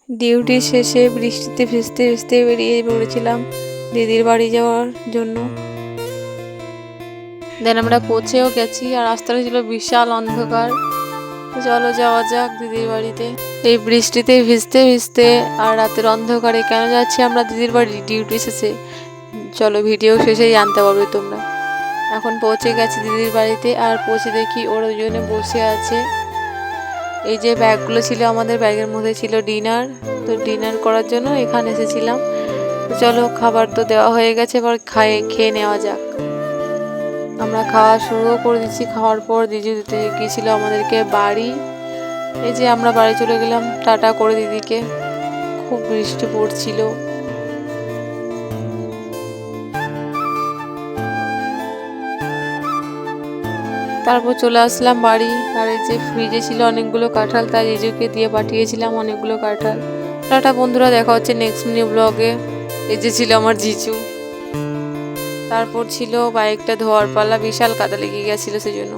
Duty শেষে বৃষ্টিতে ভিজতে ভিজতে বেরিয়ে পড়েছিলাম দিদির বাড়ি যাওয়ার জন্য। দেন আমরা পৌঁছেও গেছি, আর রাস্তাটা ছিল বিশাল অন্ধকার। চলো যাওয়া যাক দিদির বাড়িতে। এই বৃষ্টিতে ভিজতে ভিজতে আর রাতের অন্ধকারে কেন যাচ্ছি আমরা দিদির বাড়ি ডিউটি শেষে, চলো ভিডিও শেষেই জানতে পারবে তোমরা। এখন পৌঁছে গেছি দিদির বাড়িতে, আর পৌঁছে দেখি ওরা দুজনে বসে আছে। এই যে ব্যাগগুলো ছিল আমাদের, ব্যাগের মধ্যে ছিল ডিনার। তো ডিনার করার জন্য এখানে এসেছিলাম। চলো খাবার তো দেওয়া হয়ে গেছে, এবার খেয়ে নেওয়া যাক। আমরা খাওয়া শুরুও করে দিচ্ছি। খাওয়ার পর দিদি দিতে গিয়েছিল আমাদেরকে বাড়ি। এই যে আমরা বাড়ি চলে গেলাম টাটা করে দিদিকে। খুব বৃষ্টি পড়ছিল। তারপর চলে আসলাম বাড়ি। আর এই যে ফ্রিজে ছিল অনেকগুলো কাঁঠাল, তাই জিজুকে দিয়ে পাঠিয়েছিলাম অনেকগুলো কাঁঠাল। টাটা বন্ধুরা, দেখা হচ্ছে নেক্সট নিউ ব্লগে। এই যে ছিল আমার জিজু। তারপর ছিল বাইকটা ধোয়ার পালা, বিশাল কাদা লেগে গেছিল সেজন্য।